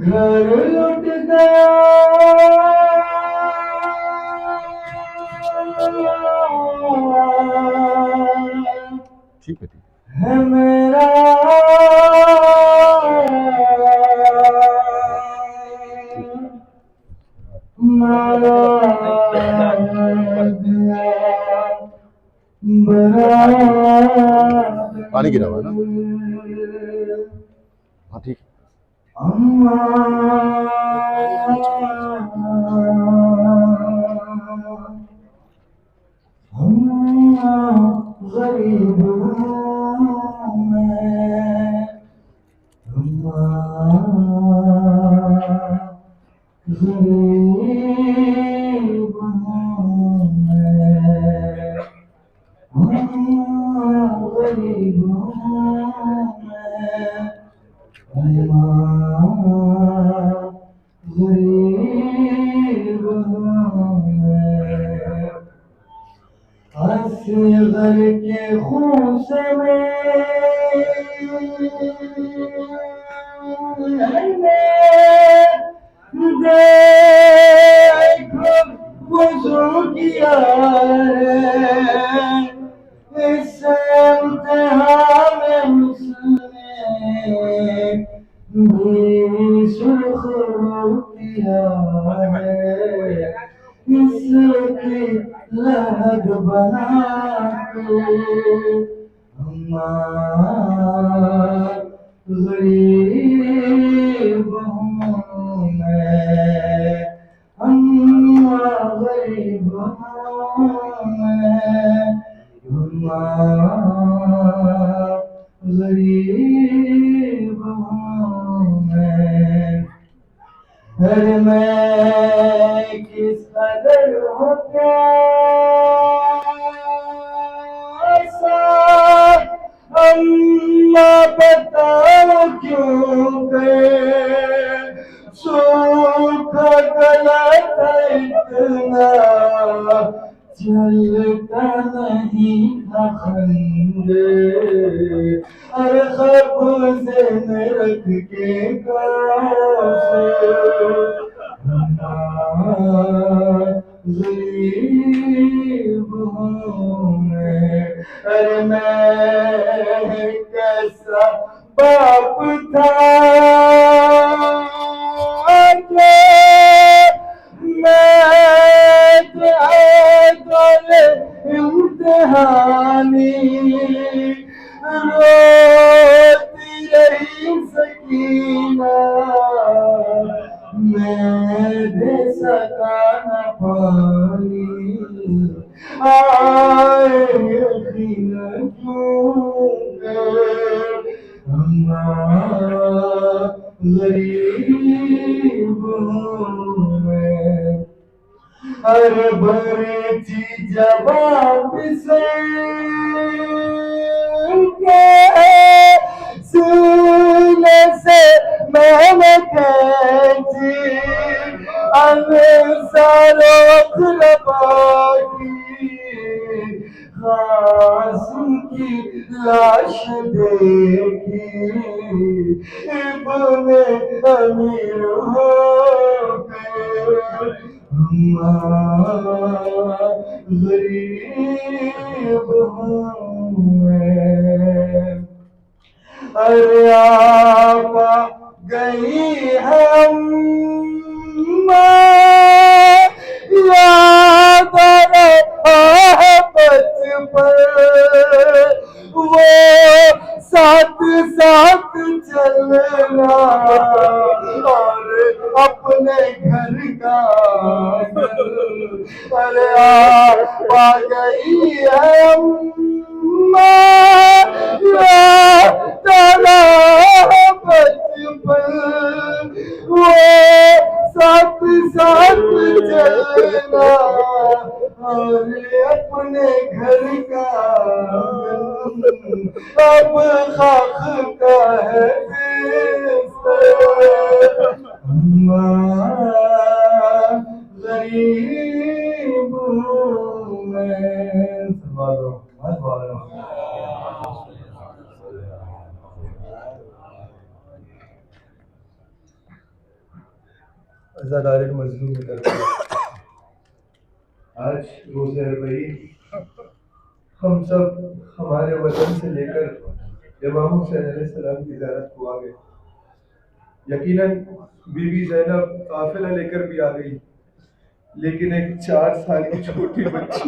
گھر لٹ گیا ٹھیک ہے ہے میرا مارا دیا پانی گرا ہوا ہے نا؟ ہاں ٹھیک ہے. غریب اصغر کے خون سے دیکھو وضو کیا ہے اس امتحان میں بھی سرخ کیا ہے اس کی لہد بنا کے غریب ہوں میں غریب ہوں میں غریب ہوں میں کس قدر ہوں پیاسا اللہ بتاؤ کیوں کہ سوکھا گلا تھا اتنا چلتا نہیں تھا خندے ہر قبضے میں رکھ کے غریب ہوں میں کیسا باپ تھا امتحانی روتی رہی سکینہ میں دے سکا نہ پانی آئے یقین غریب ہوں میں ہر بڑی چیز جواب سے سینے سے میں نے کھینچی ساروں لبا کی قاسم کی لاش دیکھی ابن امیر ہو غریب ہوں میں ارے آپا گئی ہے یاد ہے بچپن وہ ساتھ ساتھ چلنا اور اپنے گھر کا ارے آپا گئی ہے تارا بچپن وہ ساتھ ساتھ چلنا اور اپنے گھر کا اب خاک کا ہے غریب ہوں میں عزادار مظلوم کربلا، آج روز اربعین ہم سب ہمارے وطن سے لے کر امام حسین علیہ السلام کی زیارت کو آ گئے. یقیناً بی بی زینب قافلہ لے کر بھی آ گئی، لیکن ایک 4 سال کی چھوٹی بچی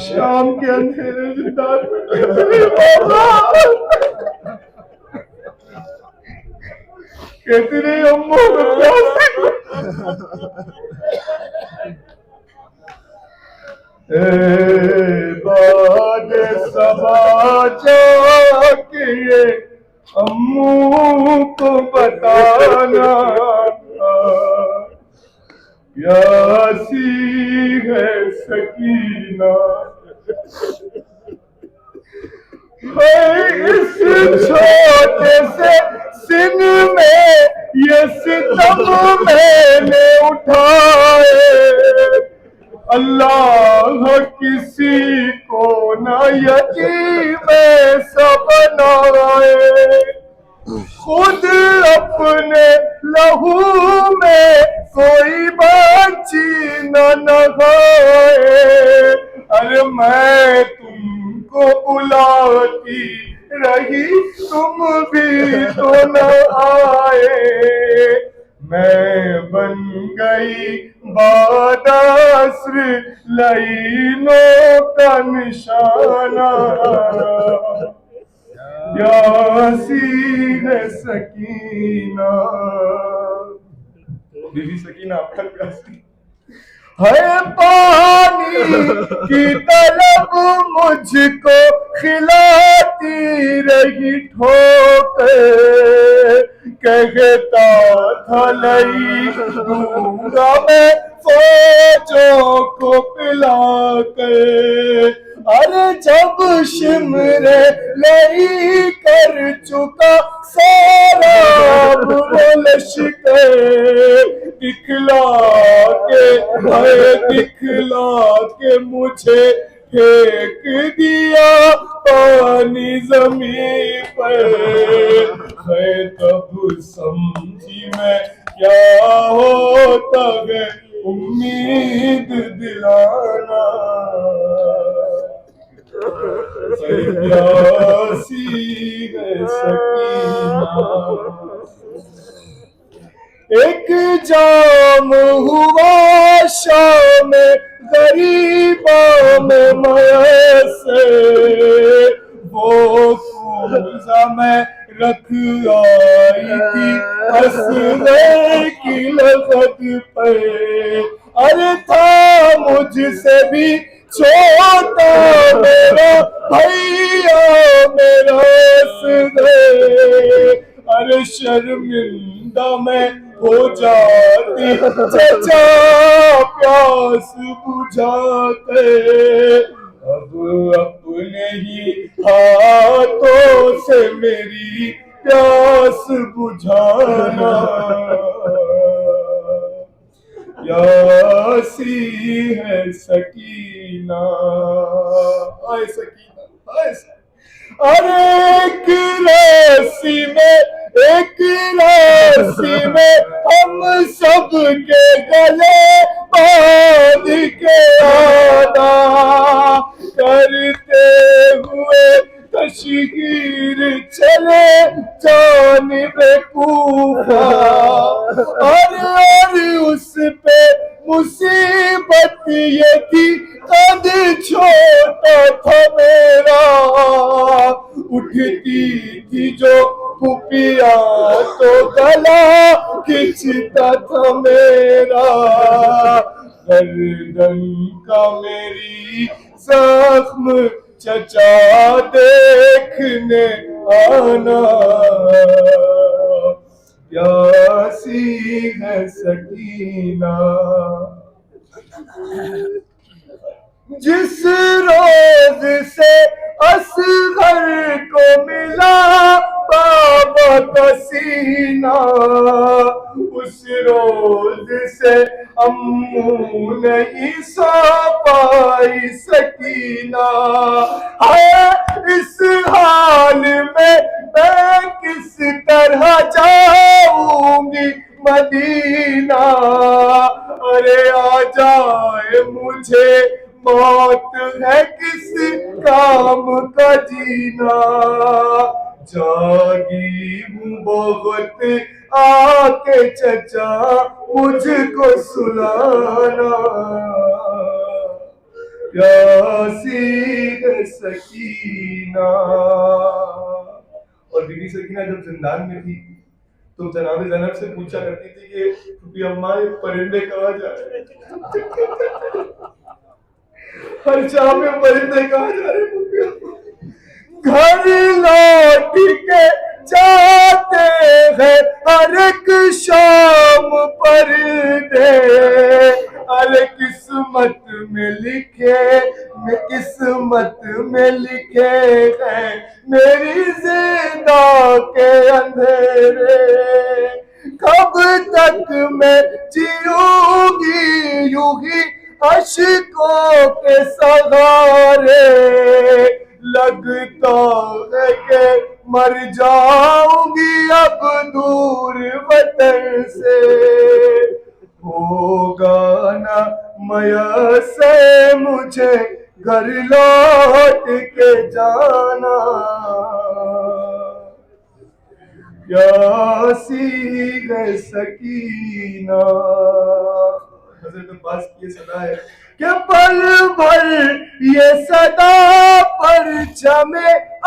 شام کے اندھیرے زندان میں کہتی رہی امو باد صبا جا کے یہ امو کو بتانا پیاسی ہے سکینہ اس چھوٹے سے سن میں یہ ستم میں نے اٹھائے، اللہ کسی کو نہ یتیم ایسا بنائے، خود اپنے لہو میں کوئی بچی نہ نہائے، ارے میں تم کو بلاتی رہی تم بھی تو نہ آئے، میں بن گئی بعد عصر لعینوں کا نشانہ، پیاسی ہے سکینہ. بی بی سکینہ آپ تک پیاسی ہے، پانی کی طلب مجھ کو کھلاتی رہی ٹھوکر، کہتا تھا لئی دوں گا میں فوجوں کو پلا کر، ارے جب شمر لئی کر چکا سارا وہ لشکر، دکھلا کے مجھے پھینک دیا پانی زمین پر، ہے تب سمجھی میں کیا ہوتا ہے امید دلانا، پیاسی ہے سکینہ. ایک جام ہوا شام غریباں میں میسر، وہ کوزہ میں رکھ آئی تھی اصغر کی لغت پر، ارے تھا مجھ سے بھی چھوٹا میرا بھیا میرا اصغر، ارے شرمندہ میں ہو جاتی چچا پیاس بجھاتے، اب اپنے ہی ہاتھوں سے میری پیاس بجھانا، پیاسی ہے سکینہ. آئے سکینہ آئے سکینہ. ارے ایک راسی میں ہم سب کے گلے باندھ کے آنا کرتے ہوئے تشہیر چلے جانب کوفہ، اور اس پہ مصیبت یہ تھی قد چھوٹا تھا میرا، اٹھتی تھی جو پھپھیاں تو گلا کھچتا تھا میرا، گردن کا میری زخم چچا دیکھنے آنا، پیاسی ہے سکینہ. جس روز سے اصغر کو ملا بابا کا سینہ، اس روز سے امو نہیں سو پائی سکینہ، ہے اس حال میں کس طرح جا مجھے موت ہے کس کام کا جینا، جاگی ہوں بہت آ کے چچا مجھ کو سلانا، پیاسی ہے سکینہ۔ اور بی بی سکینہ جب زندان میں تھی تو جناب زینب سے پوچھا کرتی تھی کہ پھوپھی اماں یہ پرندے کہاں جا رہے ہیں؟ ہر شام میں پرندے کہاں جا رہے ہیں پھوپھی اماں؟ گھر لوٹ کے جاتے ہیں ہر ایک شام پردے، ارے قسمت میں لکھے، قسمت میں لکھے ہیں میری زندہ کے اندھیرے، کب تک میں جیوں گی یوں ہی اشکوں کے سہارے، لگتا ہے کہ مر جاؤں گی اب دور وطن سے، ہوگا نا میسر مجھے گھر لوٹ کے جانا، پیاسی ہے سکینہ۔ حضرت عباس کی یہ صدا ہے کہ پل بھر یہ صدا پرچم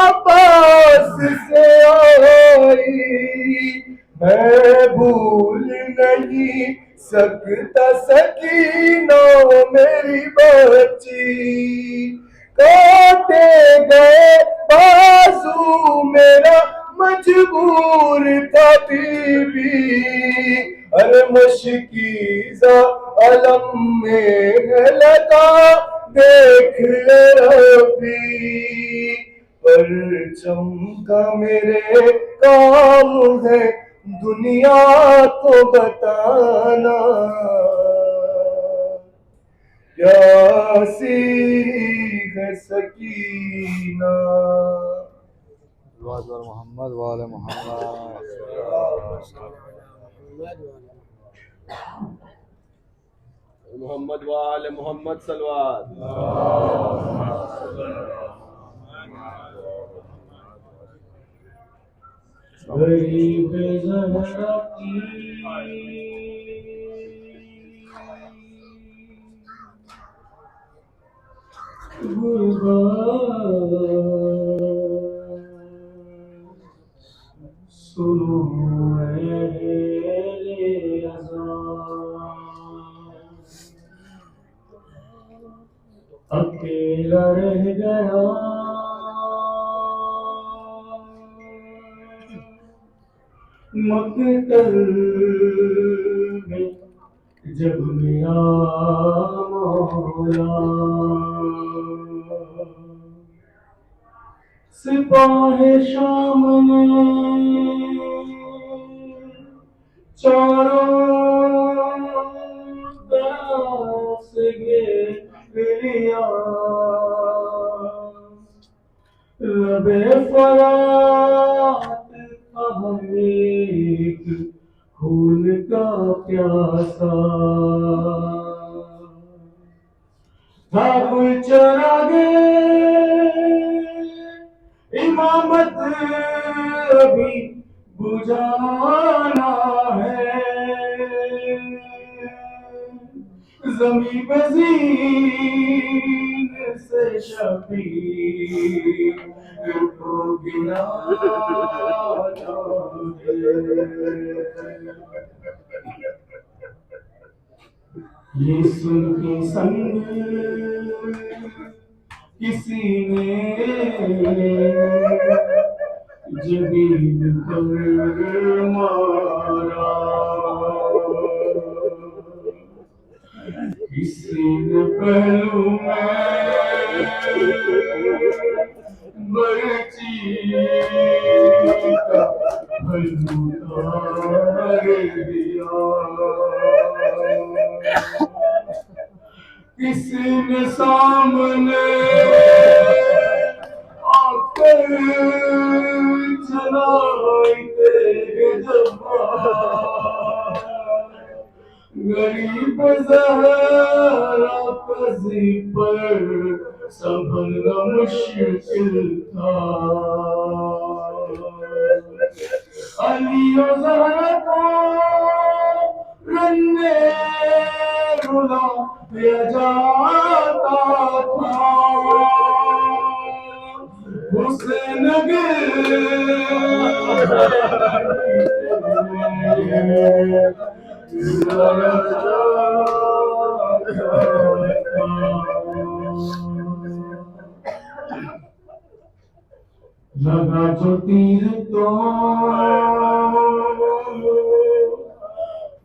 عباس سے آئی، میں بھول نہیں سکتا سکینہ میری بچی، کاٹے گئے بازو میرا مجبور تھا بی بی، ارے مشکیزہ علم میں ہے لگا دیکھ لے ربی، پرچم کا میرے کام ہے دنیا کو بتانا، پیاسی ہے سکینہ۔ محمد وآل محمد۔ محمد وآل محمد صلوات۔ غریب زہرا کی سنو اہل اذان، اکیلا رہ گیا مقتل میں جب میرا مولا، سپاہ شام نے چاروں طرف سے گھیر لیا، لب فرات ہم ایک خون کا پیاسا، تھا کوئی چراغے امامت ابھی بجھانا ہے، زمیں پہ زین سے شفیع کو گرانا ہے، یہ سن کے سنگ کسی نے جبین پر مارا، کسی نے پہلو میں برچی کا پہلو اتار دیا، کسی نے سامنے آ کر چلائی تیز بار، غریب زہرا قضی پر سنبھلنا مشکل تھا علی و زہرا کو رننے رلا دیا جاتا تھا حسین لگا جو تیر تو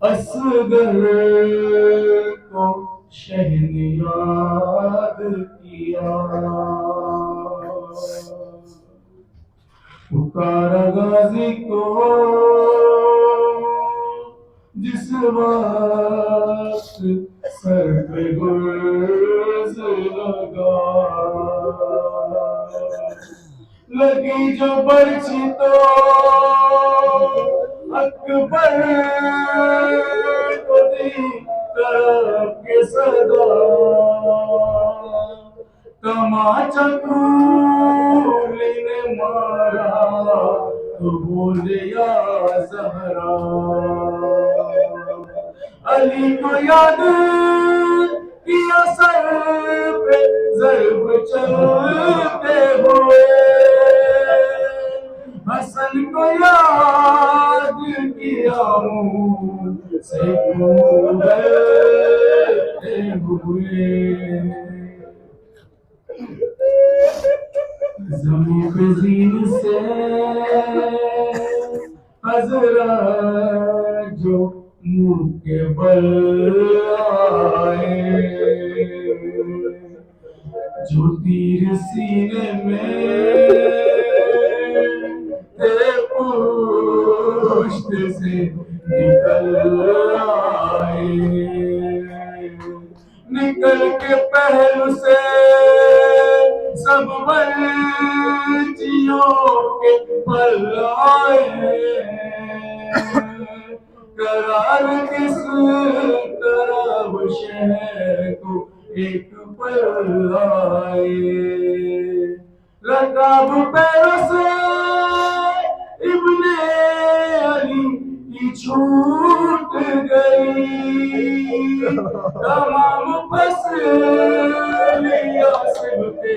اصغر کو شہن یاد کیا پکارا غازی کو جس وقت سر پہ گرز لگا لگی جو برچی تو اکبر کو دی طرف کے صدا تماچا کولی نے مارا تو بولے یا زہرا علی کو یاد کیا سر پہ ضرب چلتے ہوئے حسن کو یاد کیا منہ سے بولتے ہوئے زمین پہ زین سے حضرت جو منہ کے بل آئے جو تیر سینے میں تیرے پشت سے نکل آئے نکل کے پہلو سے سب بچیوں کے پل آئے قرار کس طرح وہ شہر کو ایک پل آئے رکاب پیروں سے ابن علی کی چھوٹ گئی تمام پسلیاں سب پہ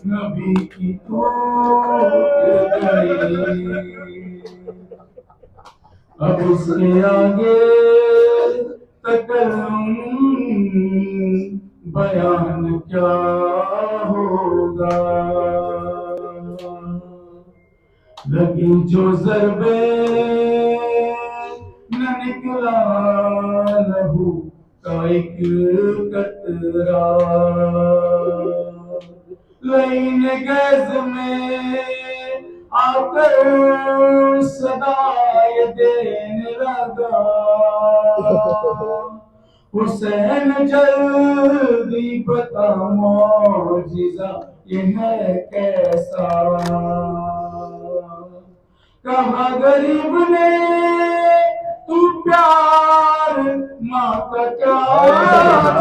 نبی کی ٹوٹ گئی اب اس کے آگے تکلم بیان کیا ہوگا لگی جو ضربے نہ نکلا لہو کا ایک قطرہ لین گیز میں آ کر صدائے دینے لگا حسین جلدی بتا معجزہ یہ ہے کیسا کہا غریب نے تو پیار ماں کا کیا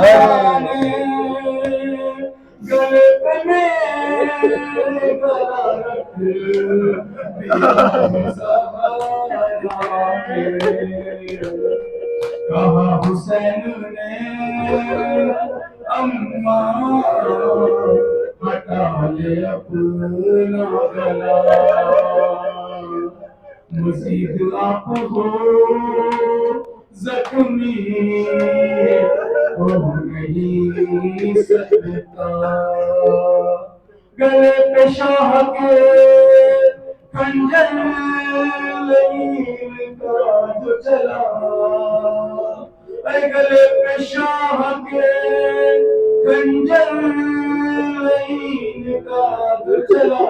جانے گلے پہ میرے گلا رکھ دیا سہارا کے کہا حسین نے اماں ہٹا لے اپنا گلا مزید آپ ہو زخمی ہو نہیں سکتا گلے پہ شاہ کے خنجر لین کا جو چلا اے گلے پہ شاہ کے خنجر لین کا جو چلا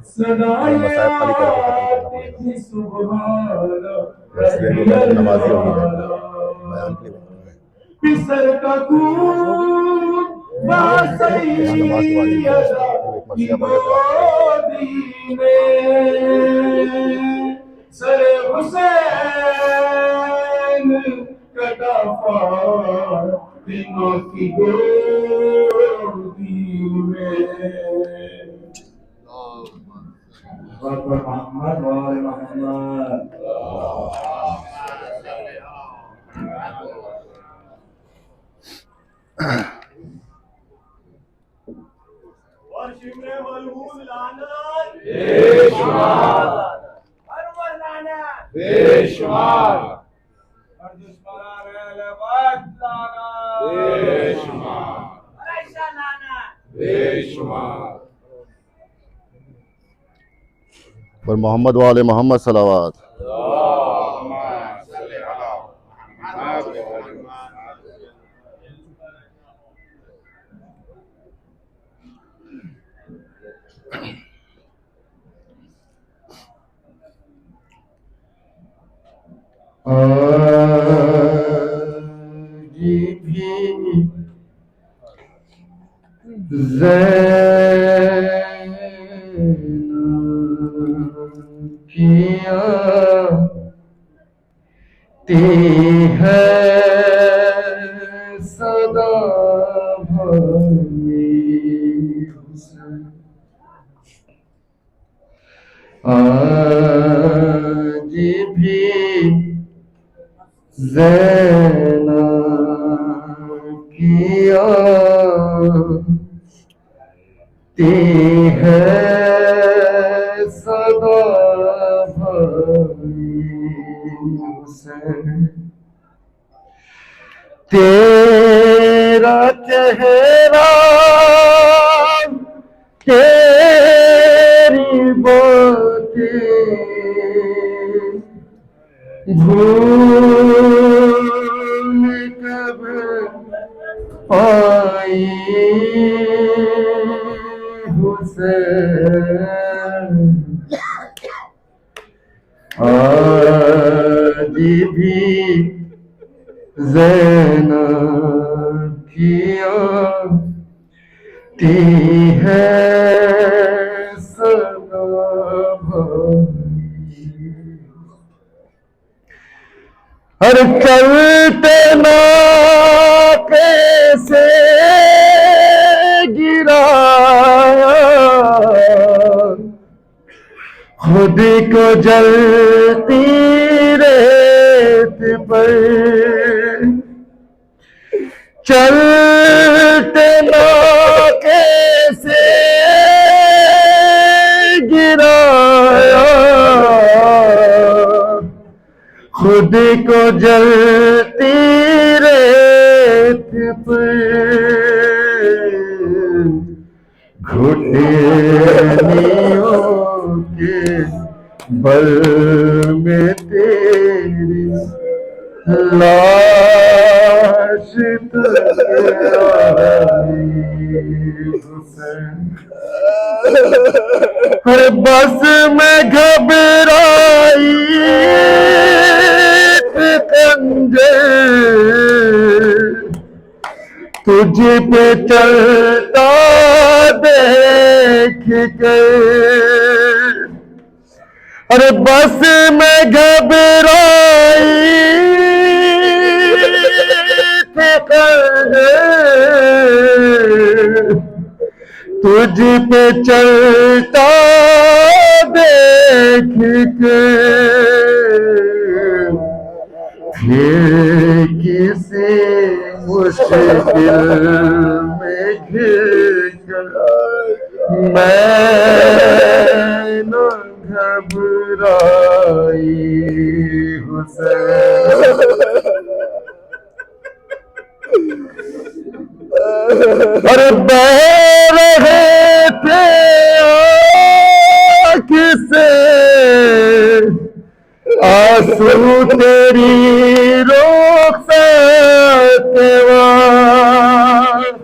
صدائیں آتی تھی سبحان ربی اللہ پسر کا خون باسیدہ کی گودی میں سر حسین کٹا فاطمہ کی گودی میں محمد وال محمد بے شمار بے شمار پر محمد وال محمد صلوات. آج بھی زینب کی آتی ہے صدا بھائی حسین. آج بھی زینب کی آتی ہے صدا بھائی حسین. تیرا چہرہ تیری باتیں بھول کب پائی حسین. آج بھی زینب کی آتی ہے صدا بھائی. ہر چلتے ناکے سے گرایا خود کو جلتی ریت پر. چلتے ناکے سے گرایا خود کو جلتی ریت پر. گھٹنیوں کے بل میں تیری لاش آئی حسین. ہر بس میں گھبرائی خنجر تجھ پہ چلتا دیکھ کر. ارے بس میں گھبرائی تجھ پہ چلتا دیکھ کر. پھر کسی مشکل میں گر کر میں نہ گھبرائی حسین. اور بہ رہے تھے آنکھ سے آنسو تیری رخصت کے بعد.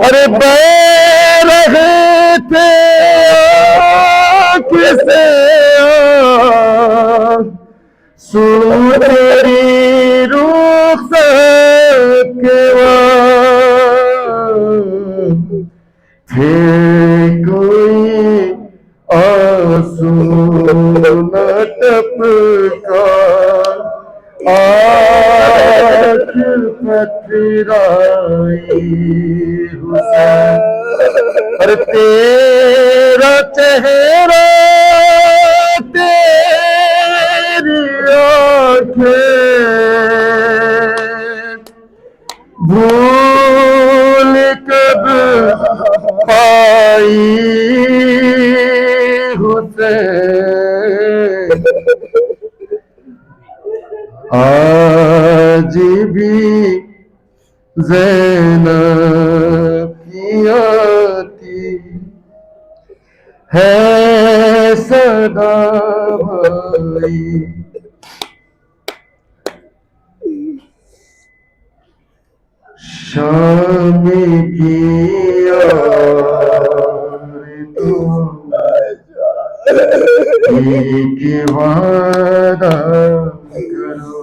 ارے بہ رہے تھے آنکھ سے آنسو تیری رخصت کے بعد. پھر کوئی آنسو نہ ٹپکا اور تیرا چہرہ تیری آنکھیں بھول کب پائی حسین آج بھی زینب کی آتی ہے صدا بھائی شام کی ایک وعدہ کرو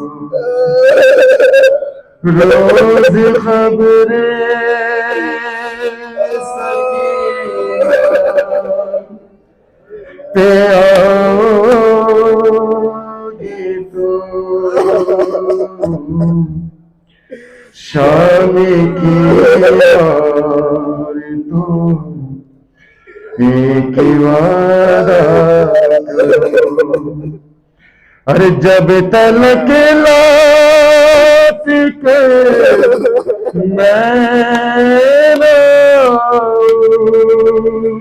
روز خبر پہ آؤگی تو شام کی تو ایک وعدہ کرو ارے جب تلک لوٹ کے میں نہ آؤں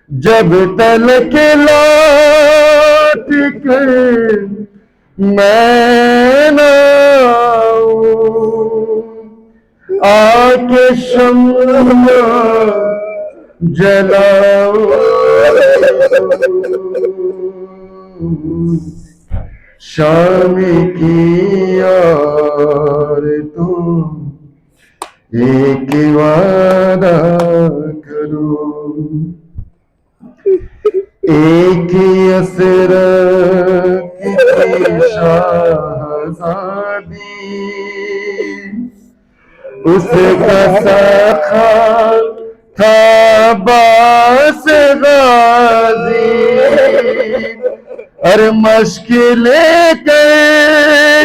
جب تلک لوٹ کے میں نہ آؤں آ کے شمع جلاؤ شام کی یار تو ایک وعدہ کرو ایک اسر کی شہزادی اس کا سخا تھا باس غازی اور مشق لے کے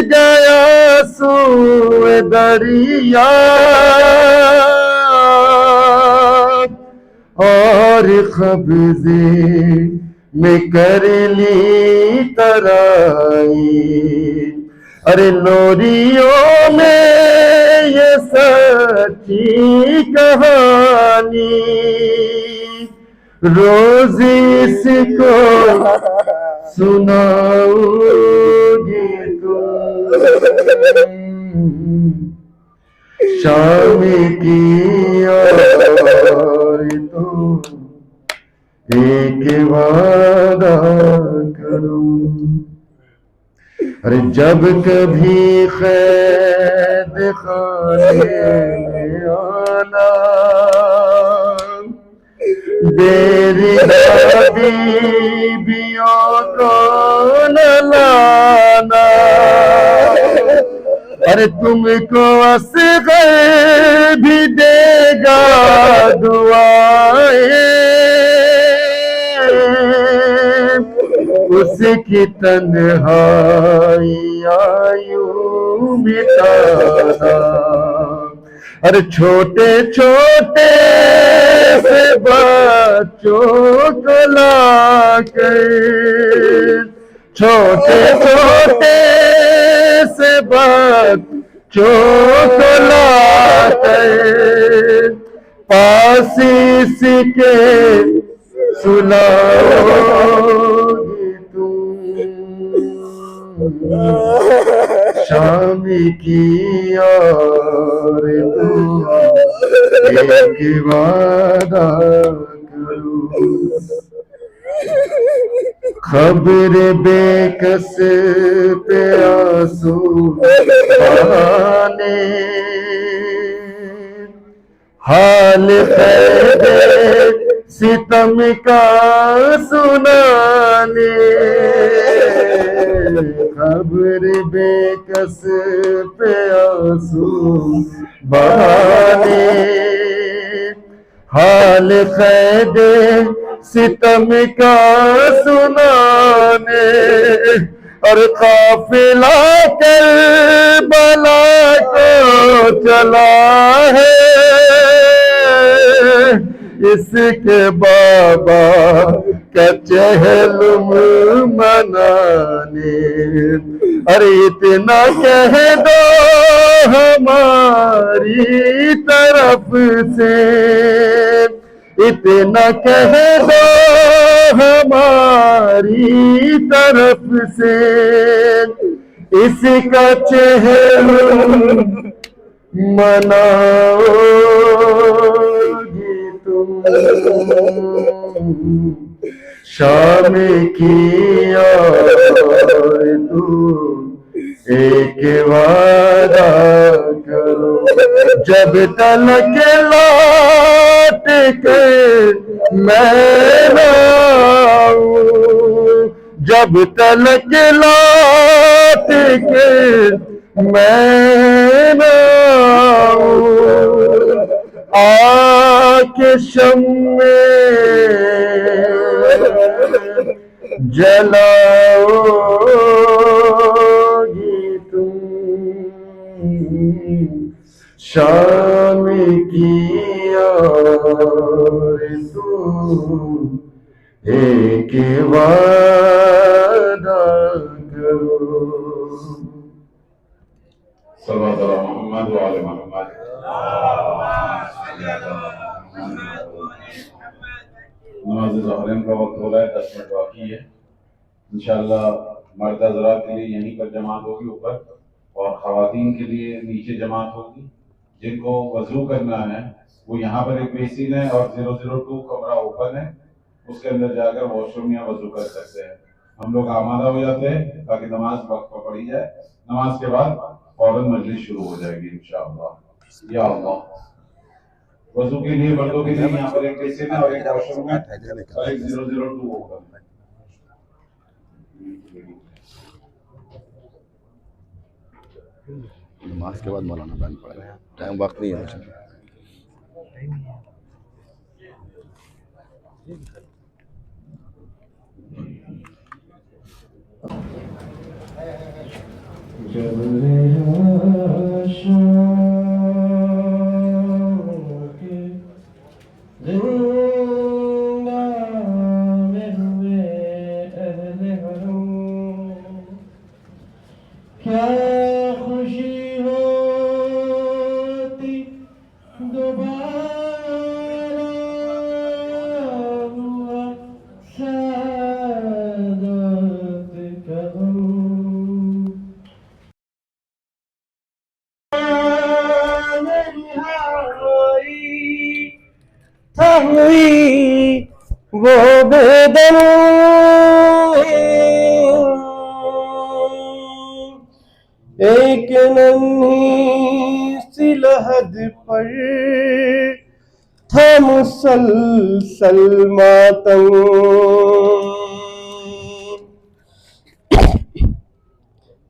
گیا سوئے دریا اور قبضے میں کر لی ترائی ارے لوریوں میں یہ سچی کہانی روز اس کو سناؤ گی تم شام کی اور تو ایک وعدہ کرو ارے جب کبھی قید خانے میں آنا میری بیویوں کو نہ لانا ارے تم کو اصغر بھی دے گا دعائیں اس کی تنہائی یوں مٹانا ارے چھوٹے چھوٹے سے بچوں کو لا کر چھوٹے چھوٹے سے بچوں کو لا کر پاس اس کے سلاؤگی تم شام کی اور تو ایک وعدہ کرو خبر بے کس پہ آنسو بہانے حال قید ستم کا سنانے خبر بے کس پہ آنسو بہانے حال قید ستم کا سنانے اور قافلہ کربلا کو چلا ہے اس کے بابا کا چہلم منانے، ارے اتنا کہہ دو ہماری طرف سے، اتنا کہہ دو ہماری طرف سے، اس کا چہلم مناؤ گی تم، شام کی تو ایک وعدہ کرو، جب تلک لوٹ کے میں نہ آؤں، جب تلک لوٹ کے میں نہ آؤں، آ کے شمع جلاؤ گی تم، شام کی آرزو ایک وعدہ کرو۔ صلی اللہ علیہ محمد وعلی محمد۔ نماز ظہرین کا وقت ہو رہا ہے، 10 منٹ باقی ہے۔ انشاءاللہ مرد حضرات کے لیے یہیں پر جماعت ہوگی اوپر، اور خواتین کے لیے نیچے جماعت ہوگی۔ جن کو وضو کرنا ہے وہ یہاں پر ایک بیسن ہے اور 002 کمرہ اوپن ہے، اس کے اندر جا کر واش روم یا وضو کر سکتے ہیں۔ ہم لوگ آمادہ ہو جاتے ہیں تاکہ نماز وقت پر پڑھی جائے، نماز کے بعد فوراً مجلس شروع ہو جائے گی انشاءاللہ۔ یا اللہ، وضو کے لیے مردوں کے لیے یہاں پر ایک بیسن ہے اور ایک واش روم ہے اور ایک 002 اوپن ہے۔ نماز کے بعد مولانا بیان پڑھ رہے ہیں، ٹائم وقت نہیں ہے مجھے۔ کیا خوشی ہوتی دوبارہ ہوا سعادت کا غم، تھا ہوئی وہ بدن، ایک ننھی سی لحد پر تھا مسلسل ماتم،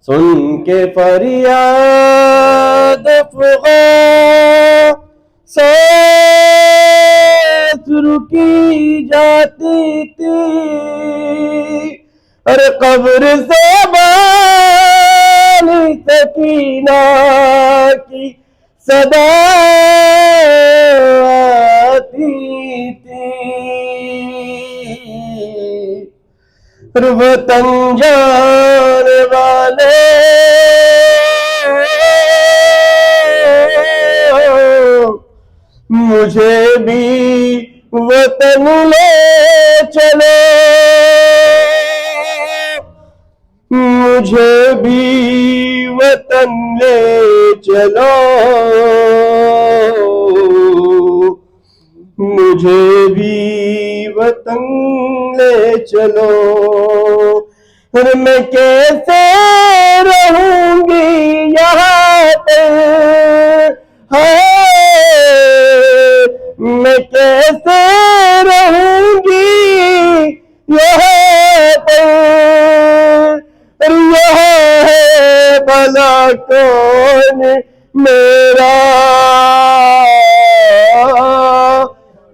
سن کے فریاد افغان سانس رکی جاتی تھی، ارے قبر زبان سکینہ کی صدا آتی تھی، وطن جانے والے مجھے بھی وطن لے چلو، مجھے بھی وطن لے چلو، مجھے بھی وطن لے چلو، میں کیسے رہوں گی یہاں پہ، میں کیسے رہوں گی یہاں پہ، یہاں ہے بھلا کون میرا،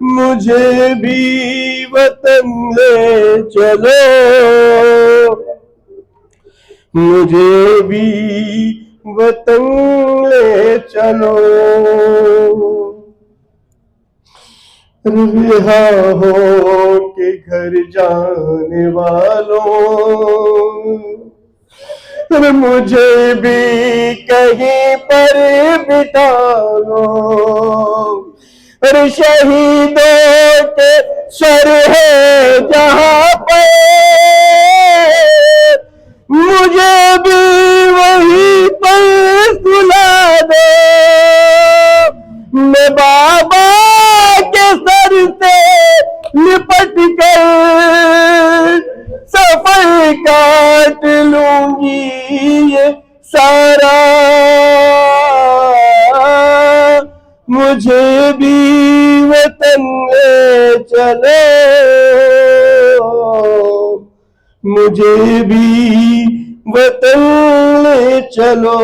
مجھے بھی وطن لے چلو، مجھے بھی وطن لے چلو، رہا ہو کے گھر جانے والوں، مجھے بھی کہیں پر بٹھا لو، اور شہیدوں کے سر ہے جہاں پر مجھے بھی وہیں پر سلا دو، میں بابا کے سر سے لپٹ کر سفر کاٹ لوں گی یہ سارا، مجھے بھی وطن لے چلو، مجھے بھی وطن لے چلو،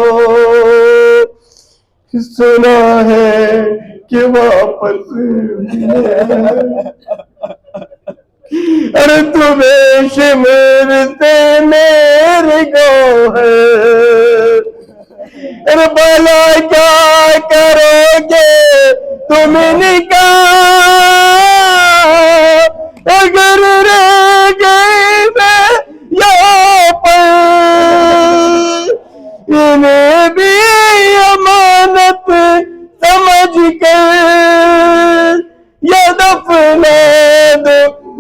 سنا ہے کہ واپس ارے تمہیں شمر سے میرے گوہر، ارے بھلا کیا کرو گے تم نکاح اگر رہ گئے میں یہاں پر، انہیں بھی امانت سمجھ کر یا دفنا دو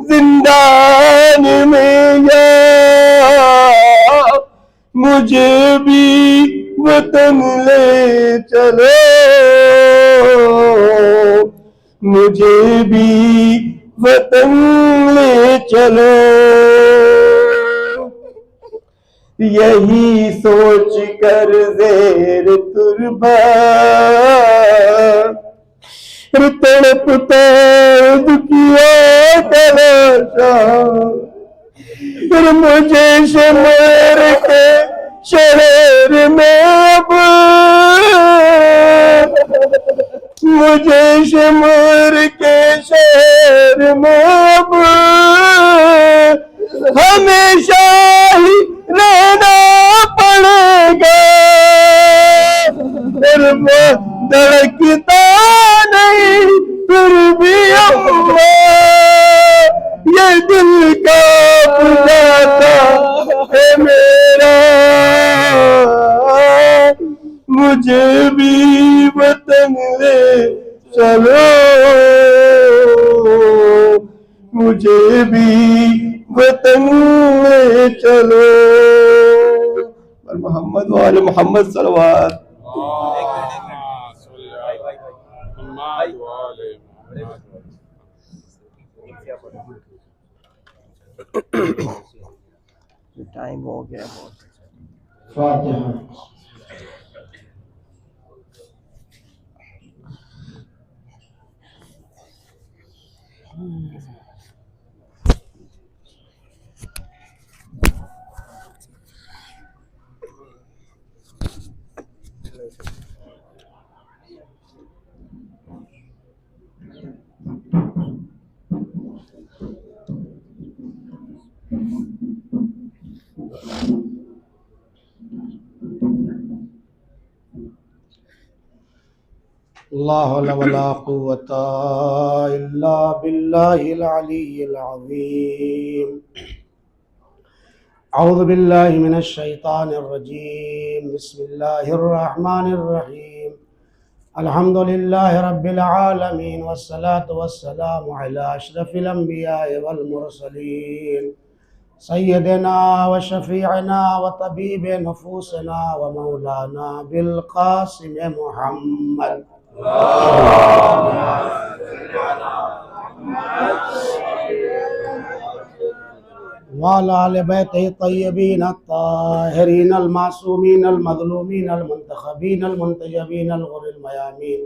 زندان میں، یا مجھے بھی وطن لے چلو، مجھے بھی وطن لے چلو، یہی سوچ کر زیر تربت تڑپتا دکھیا تلاشا، مجھے شمر کے شہر میں اب، مجھے شمر کے شہر میں اب ہمیشہ ہی رہنا پڑے گا، پھر وہ دھڑکتا نہیں پھر بھی اللہ یہ دل کا بجاتا ہے میرا، مجھے بھی وطن لے چلو، مجھے بھی وطن لے چلو، اور محمد وآل محمد صلوات۔ ٹائم ہو گیا بہت۔ فاتحہ۔ لا حول ولا قوة إلا بالله العلي العظيم۔ أعوذ بالله من الشيطان الرجيم، بسم الله الرحمن الرحيم، الحمد لله رب العالمين، والصلاة والسلام على أشرف الأنبياء والمرسلين، سيدنا وشفيعنا وطبيب نفوسنا ومولانا بالقاسم محمد وعلى آل بيته الطيبين الطاهرين المعصومين المظلومين المنتخبين المنتجبين الغر الميامين،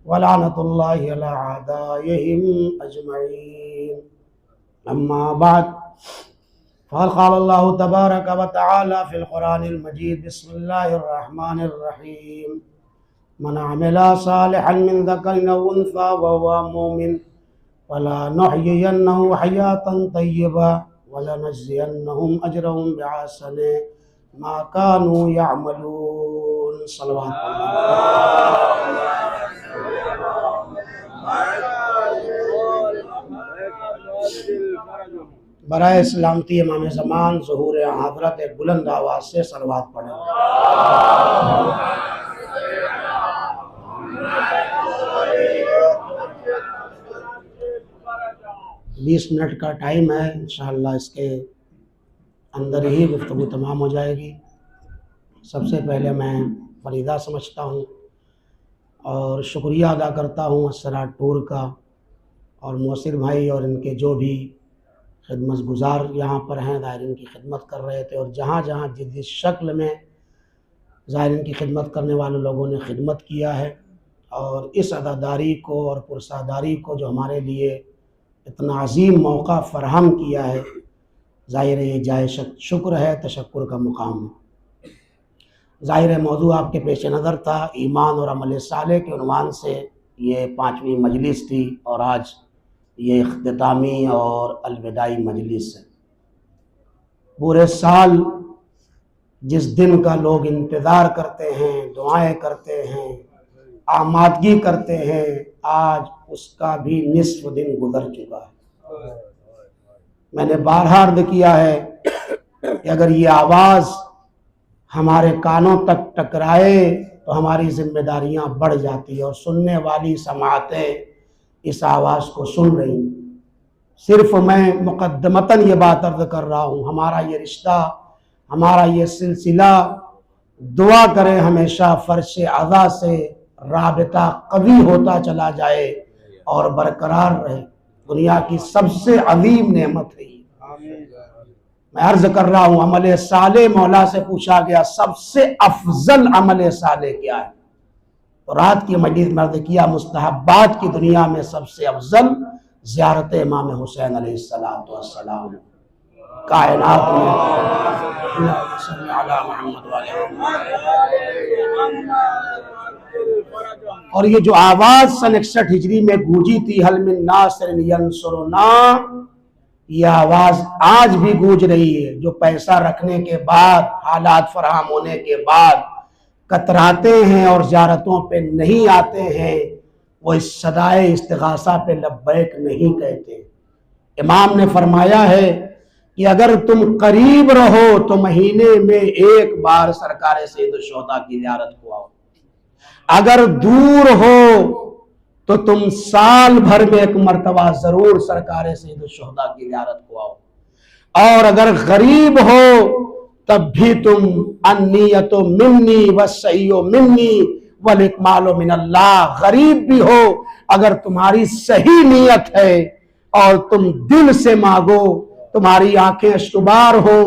ولعنة الله على أعدائهم أجمعين، أما بعد، فقد قال الله تبارك وتعالى في القرآن المجيد، بسم الله الرحمن الرحيم، من عمل صالحا من ذكر أو أنثى وهو مؤمن فلنحيينه حياة طيبة ولنجزينهم أجرهم بأحسن ما كانوا يعملون، صلوات الله۔ برائے سلامتی امام زمان ظہور حضرت ایک بلند آواز سے صلوات پڑھیں۔ 20 منٹ کا ٹائم ہے، انشاءاللہ اس کے اندر ہی گفتگو تمام ہو جائے گی۔ سب سے پہلے میں فریضہ سمجھتا ہوں اور شکریہ ادا کرتا ہوں اسرار ٹور کا اور موثر بھائی اور ان کے جو بھی خدمت گزار یہاں پر ہیں، زائرین کی خدمت کر رہے تھے، اور جہاں جہاں جس شکل میں زائرین کی خدمت کرنے والے لوگوں نے خدمت کیا ہے، اور اس عزاداری کو اور پرساداری کو جو ہمارے لیے اتنا عظیم موقع فراہم کیا ہے، ظاہر ہے یہ جائے شکر ہے، تشکر کا مقام ہے۔ ظاہر ہے موضوع آپ کے پیش نظر تھا، ایمان اور عمل صالح کے عنوان سے یہ 5ویں مجلس تھی، اور آج یہ اختتامی اور الوداعی مجلس ہے۔ پورے سال جس دن کا لوگ انتظار کرتے ہیں، دعائیں کرتے ہیں، آمادگی کرتے ہیں، آج اس کا بھی نصف دن گزر چکا ہے۔ میں نے بارہا عرض کیا ہے کہ اگر یہ آواز ہمارے کانوں تک ٹکرائے تو ہماری ذمہ داریاں بڑھ جاتی ہیں، اور سننے والی سماعتیں اس آواز کو سن رہی ہیں۔ صرف میں مقدمتاً یہ بات عرض کر رہا ہوں، ہمارا یہ رشتہ، ہمارا یہ سلسلہ، دعا کریں ہمیشہ فرش اعضاء سے رابطہ قوی ہوتا چلا جائے اور برقرار رہے۔ دنیا کی سب سے عظیم نعمت ہے۔ میں عرض کر رہا ہوں، عمل صالح مولا سے پوچھا گیا سب سے افضل عمل صالح کیا ہے، تو رات کی مجلس میں عرض کیا مستحبات کی دنیا میں سب سے افضل زیارت امام حسین علیہ السلام، کائنات میں اللہم صلی علی محمد وعلی اور یہ جو آواز سن 61 ہجری میں گونجی تھی، حل من ناصر ینصرنا، یہ آواز آج بھی گونج رہی ہے۔ جو پیسہ رکھنے کے بعد، حالات فراہم ہونے کے بعد کتراتے ہیں اور زیارتوں پہ نہیں آتے ہیں، وہ اس صدائے استغاثہ پہ لبیک نہیں کہتے۔ امام نے فرمایا ہے کہ اگر تم قریب رہو تو مہینے میں 1 بار سرکار سید الشہداء کی زیارت کو آؤ، اگر دور ہو تو تم سال بھر میں 1 مرتبہ ضرور سرکار سید الشہداء کی زیارت کو آؤ، اور اگر غریب ہو تب بھی تم النیت منی والسعی منی والاکمال من اللہ، غریب بھی ہو اگر تمہاری صحیح نیت ہے اور تم دل سے مانگو، تمہاری آنکھیں اشکبار ہو،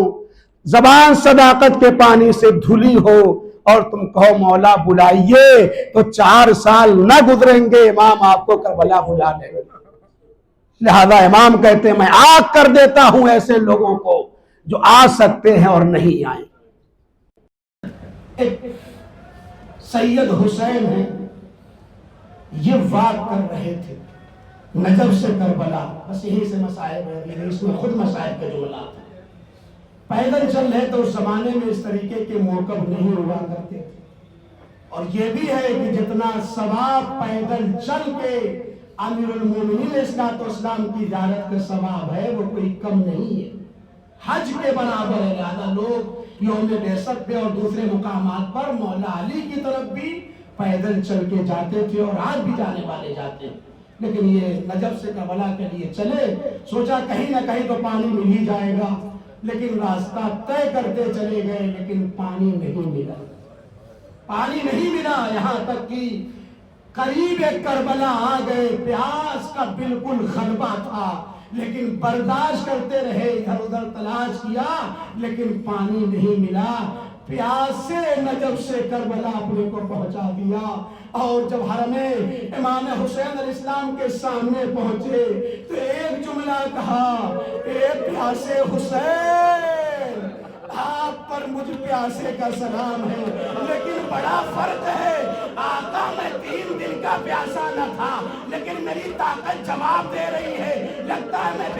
زبان صداقت کے پانی سے دھلی ہو، اور تم کہو مولا بلائیے، تو 4 سال نہ گزریں گے امام آپ کو کربلا بلا لیں گے۔ لہذا امام کہتے ہیں میں آگ کر دیتا ہوں ایسے لوگوں کو جو آ سکتے ہیں اور نہیں آئیں۔ ایک سید حسین ہیں، یہ واق کر رہے تھے نجف سے کربلا، بس یہی سے مسائب ہے، اس میں خود مسائب کا جملات ہیں۔ پیدل چل رہے تو اس زمانے میں اس طریقے کے موقف نہیں ہوا کرتے تھے، اور یہ بھی ہے کہ جتنا ثواب پیدل چل کے امیر المومنین علیہ السلام کی زیارت کا ثواب ہے وہ کوئی کم نہیں ہے، حج کے برابر ہے۔ لہذا لوگ یوم بعثت پہ اور دوسرے مقامات پر مولا علی کی طرف بھی پیدل چل کے جاتے تھے، اور آج بھی جانے والے جاتے ہیں۔ لیکن یہ نجف سے کربلا کے لیے چلے، سوچا کہیں نہ کہیں تو پانی مل ہی جائے گا، لیکن راستہ طے کرتے چلے گئے، لیکن پانی نہیں ملا، پانی نہیں ملا، یہاں تک کہ قریب کربلا آ گئے، پیاس کا بالکل غلبہ تھا، لیکن برداشت کرتے رہے، ادھر ادھر تلاش کیا لیکن پانی نہیں ملا۔ پیاسے نجف سے کربلا اپنے کو پہنچا دیا، اور جب حرم امام حسین علیہ السلام کے سامنے پہنچے تو ایک جملہ کہا، اے پیاسے حسین، آپ پر مجھ پیاسے کا سلام ہے، لیکن بڑا فرق ہے، آقا میں 3 دن کا پیاسا نہ تھا، لیکن میری طاقت جواب دے رہی ہے، لگتا ہے میں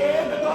1-2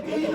3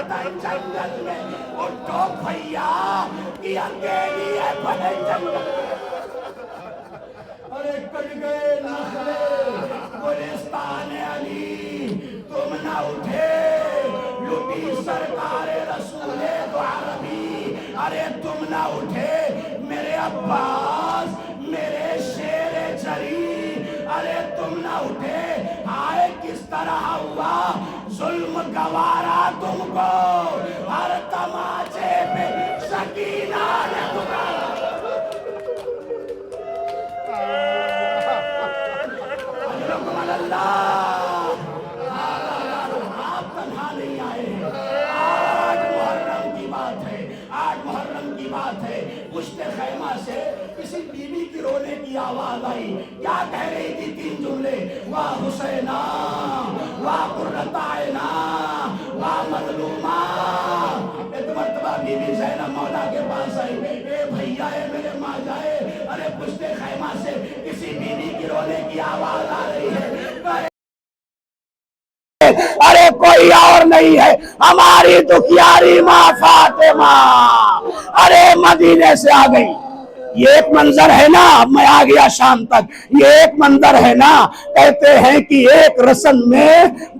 تن جنگل میں اٹھو بھیا کہ اکیلی ہے بڑے جنگل ارے کٹ گئے نخلے گلستان علی تم نہ اٹھے لٹی سرکار رسول دو عربی ارے تم نہ اٹھے میرے عباس میرے شیر جری ارے تم نہ اٹھے آئے کس طرح ہوا ظلم گوارا تم کو ہر تماچے پہ سکینہ نے پکارا اجرکم اللہ آپ تنہا نہیں آئے آج محرم کی بات ہے آج محرم کی بات ہے پشت خیمہ سے کسی بیوی کی رونے کی آواز آئی کیا کہہ رہی تھی تین جملے واہ حسینہ واہ قرۃ عینا واہ مظلومہ ایک مرتبہ بی بی زینب مولا کے پاس آئی اے بھیا اے میرے ماں جائے ارے پشت خیمہ سے کسی بیوی کی رونے کی آواز آ رہی ہے ارے کوئی اور نہیں ہے ہماری دکھیاری ماں فاطمہ ارے مدینے سے آ گئی یہ ایک منظر ہے نا اب میں آ گیا شام تک یہ ایک منظر ہے نا کہتے ہیں کہ ایک رسن میں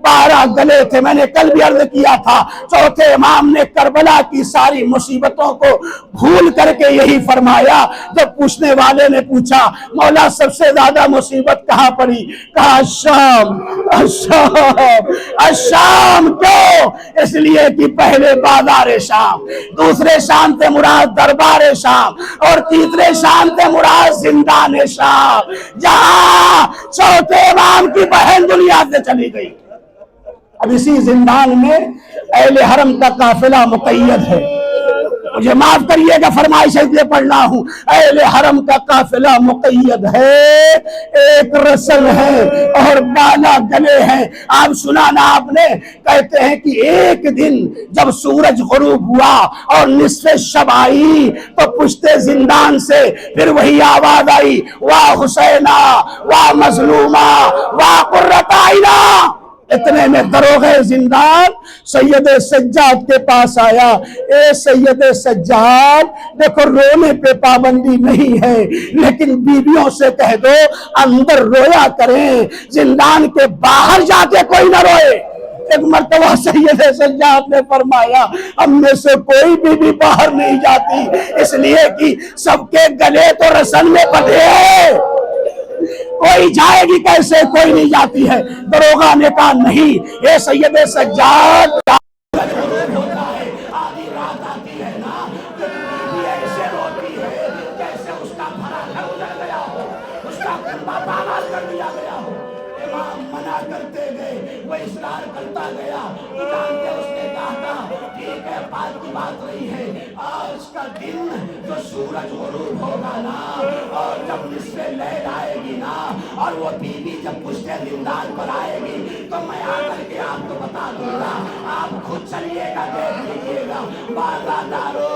12 گلے تھے میں نے کل بھی عرض کیا تھا چوتھے امام نے کربلا کی ساری مصیبتوں کو بھول کر کے یہی فرمایا جب پوچھنے والے نے پوچھا مولا سب سے زیادہ مصیبت کہاں پڑی کہا الشام الشام الشام کیوں اس لیے کہ پہلے بازار شام دوسرے شام سے مراد دربار شام اور تیسرے شام سے مراد زندان شام جہاں چوتھے امام کی بہن دنیا سے چلی گئی اب اسی زندان میں اہل حرم کا قافلہ مقید ہے مجھے معاف کریے گا فرمائش اس لیے پڑھ رہا ہوں اہل حرم کا قافلہ مقید ہے ایک رسل ہے اور 12 گلے ہیں آپ سنا نا آپ نے کہتے ہیں کہ ایک دن جب سورج غروب ہوا اور نصف شب آئی تو پشت زندان سے پھر وہی آواز آئی واہ حسینہ واہ مظلومہ واہ قرۃ عینا اتنے میں دروغ زندان سید سجاد کے پاس آیا اے سید سجاد دیکھو رونے پہ پابندی نہیں ہے لیکن بیویوں سے کہہ دو اندر رویا کریں زندان کے باہر جا کے کوئی نہ روئے ایک مرتبہ سید سجاد نے فرمایا ہم میں سے کوئی بیوی باہر نہیں جاتی اس لیے کہ سب کے گلے تو رسن میں بندھے ہیں کوئی جائے گی کیسے کوئی نہیں جاتی ہے دروغہ نے کہا نہیں اے سید سجاد ہوتا ہے آدھی رات آتی ہے نا بیوی ایسے روتی ہے جیسے اس کا بھرا گھر اجڑ گیا ہو اس کا کنبہ پامال کر دیا گیا ہو امام منع کرتے گئے وہ اصرار کرتا گیا جانتے اس نے کہا تھا ٹھیک ہے بات کی بات رہی ہے آج کا دن جو سورج غروب ہوگا نا اور جب نصف لیل آئے گی نا اور وہ بیوی جب پشت زندان پر آئے گی تو میں آ کر کے آپ کو بتا دوں گا آپ خود چلیے گا دیکھ لیجیے گا بازادارو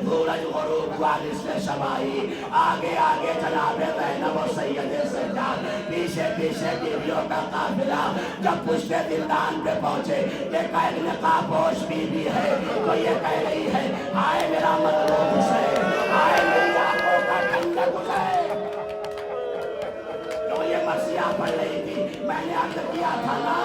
سورج غروب ہوا نصف شب آئی آگے آگے جناب زینب و سید سجاد پیچھے پیچھے بیویوں کا قافلہ جب پشت زندان پہ پہنچے ایک نقابپوش بیوی ہے تو یہ کہہ رہی ہے آئے میرا مظلوم حسین آئے میری آنکھوں کا ٹھنڈک حسین جو یہ مرثیہ پڑھ رہی تھی میں نے عرض کیا تھا نا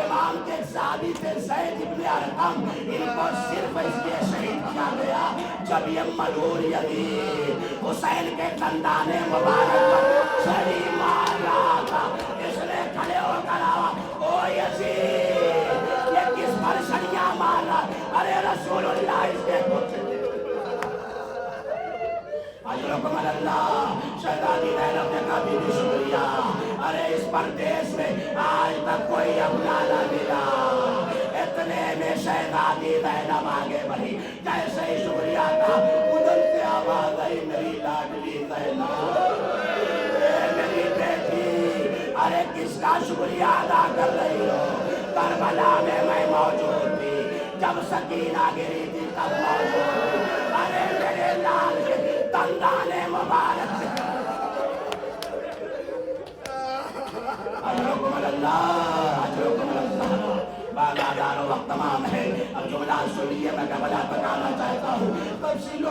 امام کے زادی تھے زید ابن ارقم ان کو صرف اس لیے شہید کیا گیا جب یہ ملعون یزید حسین کے دندان مبارک پر چھری مار رہا تھا اس نے کھڑے ہو کر آوا او یزید یہ کس پر چھریاں مار رہا ارے رسول اللہ اس کے کچھ اجرکم اللہ شہزادی زینب نے کہا بی بی شکریہ ارے اس پردیس میں آج تک کوئی اپنا نہ ملا اتنے میں شہزادی زینب آگے بڑھی جیسے ہی شکریہ کا ادھر سے آواز آئی میری لاڈلی زینب میری بیٹی ارے کس کا شکریہ ادا کر رہی ہو کربلا میں میں موجود تھی جب سکینہ گری تھی تب موجود تھی ارے میرے لال کے دندان مبارک سے اجرکم اللہ بازادارو وقت تمام ہے اب جملہ